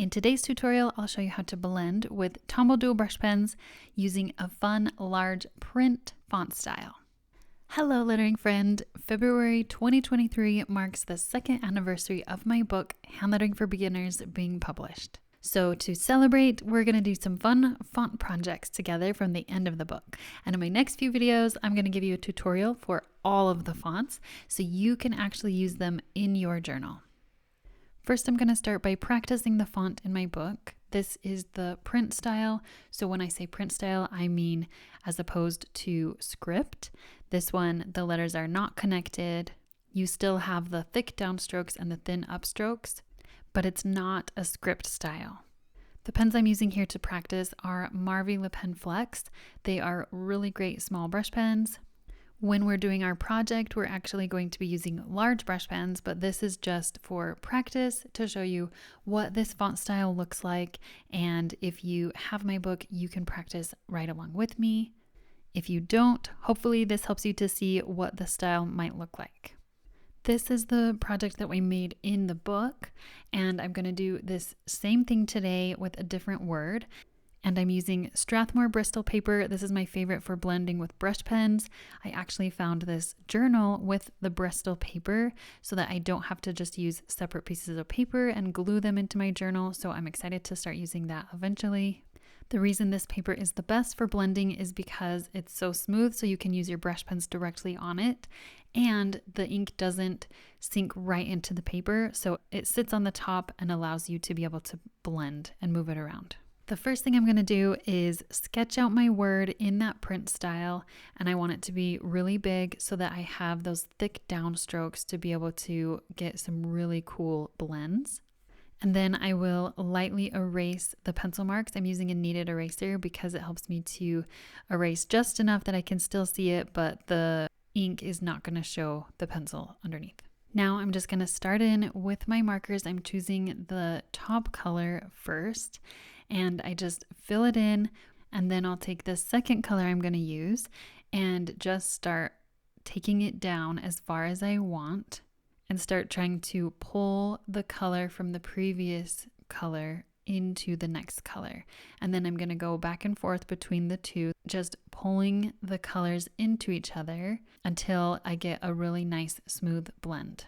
In today's tutorial, I'll show you how to blend with Tombow Dual Brush Pens using a fun, large print font style. Hello, lettering friend. February 2023 marks the second anniversary of my book, Handlettering for Beginners, being published. So to celebrate, we're going to do some fun font projects together from the end of the book. And in my next few videos, I'm going to give you a tutorial for all of the fonts so you can actually use them in your journal. First, I'm going to start by practicing the font in my book. This is the print style. So when I say print style, I mean as opposed to script. This one, the letters are not connected. You still have the thick downstrokes and the thin upstrokes, but it's not a script style. The pens I'm using here to practice are Marvy Le Pen Flex. They are really great small brush pens. When we're doing our project, we're actually going to be using large brush pens, but this is just for practice to show you what this font style looks like. And if you have my book, you can practice right along with me. If you don't, hopefully this helps you to see what the style might look like. This is the project that we made in the book, and I'm going to do this same thing today with a different word. And I'm using Strathmore Bristol paper. This is my favorite for blending with brush pens. I actually found this journal with the Bristol paper so that I don't have to just use separate pieces of paper and glue them into my journal. So I'm excited to start using that eventually. The reason this paper is the best for blending is because it's so smooth, so you can use your brush pens directly on it. And the ink doesn't sink right into the paper, so it sits on the top and allows you to be able to blend and move it around. The first thing I'm going to do is sketch out my word in that print style, and I want it to be really big so that I have those thick downstrokes to be able to get some really cool blends. And then I will lightly erase the pencil marks. I'm using a kneaded eraser because it helps me to erase just enough that I can still see it, but the ink is not going to show the pencil underneath. Now I'm just going to start in with my markers. I'm choosing the top color first, and I just fill it in, and then I'll take the second color I'm going to use and just start taking it down as far as I want and start trying to pull the color from the previous color into the next color. And then I'm going to go back and forth between the two, just pulling the colors into each other until I get a really nice smooth blend.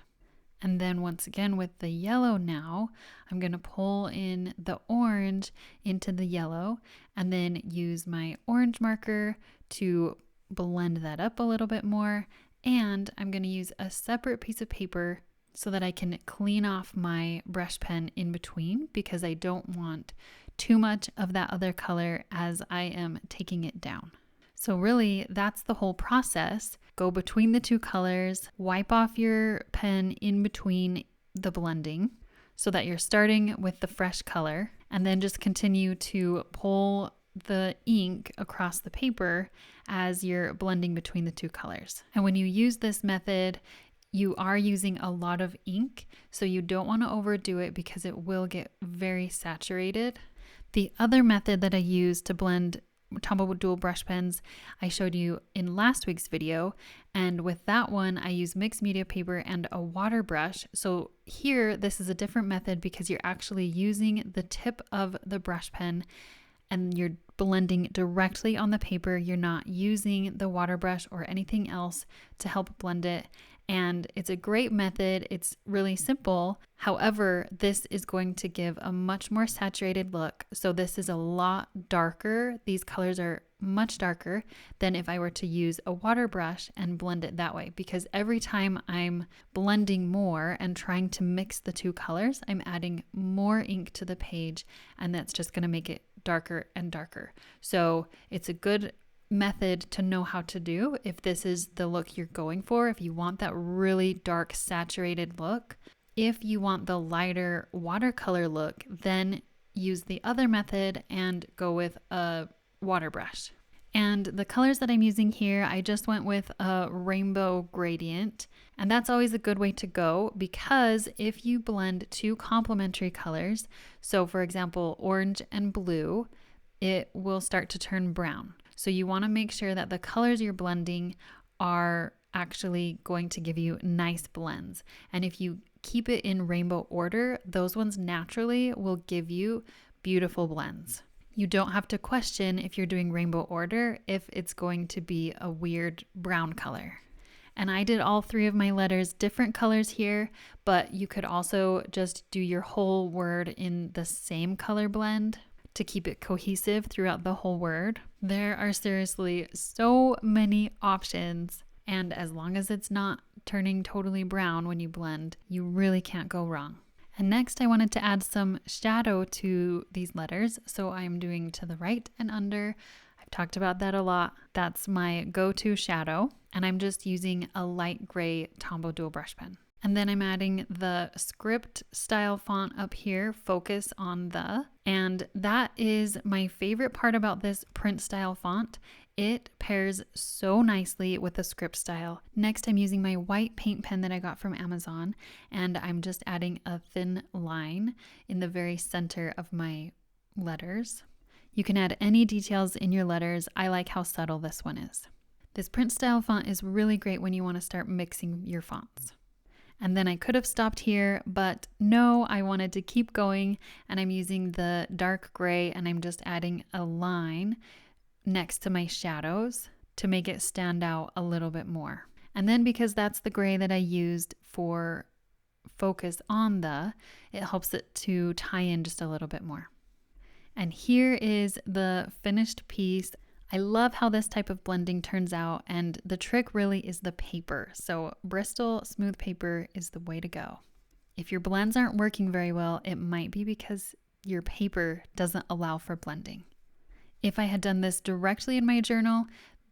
And then once again with the yellow now, I'm going to pull in the orange into the yellow and then use my orange marker to blend that up a little bit more. And I'm going to use a separate piece of paper so that I can clean off my brush pen in between, because I don't want too much of that other color as I am taking it down. So really, that's the whole process. Go between the two colors, wipe off your pen in between the blending so that you're starting with the fresh color, and then just continue to pull the ink across the paper as you're blending between the two colors. And when you use this method, you are using a lot of ink, so you don't want to overdo it because it will get very saturated. The other method that I use to blend Tombow Dual Brush Pens, I showed you in last week's video, and with that one I use mixed media paper and a water brush. So here this is a different method because you're actually using the tip of the brush pen and you're blending directly on the paper. You're not using the water brush or anything else to help blend it. And it's a great method. It's really simple. However, this is going to give a much more saturated look. So this is a lot darker. These colors are much darker than if I were to use a water brush and blend it that way, because every time I'm blending more and trying to mix the two colors, I'm adding more ink to the page, and that's just going to make it darker and darker. So it's a good method to know how to do if this is the look you're going for, if you want that really dark saturated look. If you want the lighter watercolor look, then use the other method and go with a water brush. And the colors that I'm using here, I just went with a rainbow gradient, and that's always a good way to go, because if you blend two complementary colors, so for example orange and blue, it will start to turn brown. So you want to make sure that the colors you're blending are actually going to give you nice blends. And if you keep it in rainbow order, those ones naturally will give you beautiful blends. You don't have to question if you're doing rainbow order if it's going to be a weird brown color. And I did all 3 of my letters different colors here, but you could also just do your whole word in the same color blend to keep it cohesive throughout the whole word. There are seriously so many options, and as long as it's not turning totally brown when you blend, you really can't go wrong. And next I wanted to add some shadow to these letters, so I'm doing to the right and under. I've talked about that a lot. That's my go-to shadow, and I'm just using a light gray Tombow Dual Brush Pen. And then I'm adding the script style font up here, focus on the, and that is my favorite part about this print style font. It pairs so nicely with the script style. Next, I'm using my white paint pen that I got from Amazon, and I'm just adding a thin line in the very center of my letters. You can add any details in your letters. I like how subtle this one is. This print style font is really great when you want to start mixing your fonts. And then I could have stopped here, but no, I wanted to keep going, and I'm using the dark gray, and I'm just adding a line next to my shadows to make it stand out a little bit more. And then because that's the gray that I used for focus on the, it helps it to tie in just a little bit more. And here is the finished piece. I love how this type of blending turns out, and the trick really is the paper. So Bristol smooth paper is the way to go. If your blends aren't working very well, it might be because your paper doesn't allow for blending. If I had done this directly in my journal,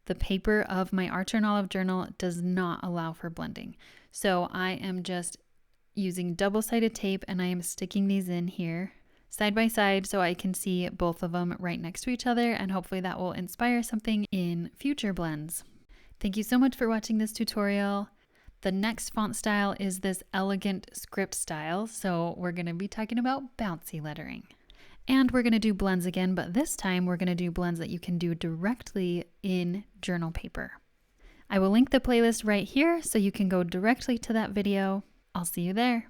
the paper of my Archer and Olive journal does not allow for blending. So I am just using double-sided tape, and I am sticking these in here side by side so I can see both of them right next to each other, and hopefully that will inspire something in future blends. Thank you so much for watching this tutorial. The next font style is this elegant script style, so we're going to be talking about bouncy lettering. And we're going to do blends again, but this time we're going to do blends that you can do directly in journal paper. I will link the playlist right here so you can go directly to that video. I'll see you there.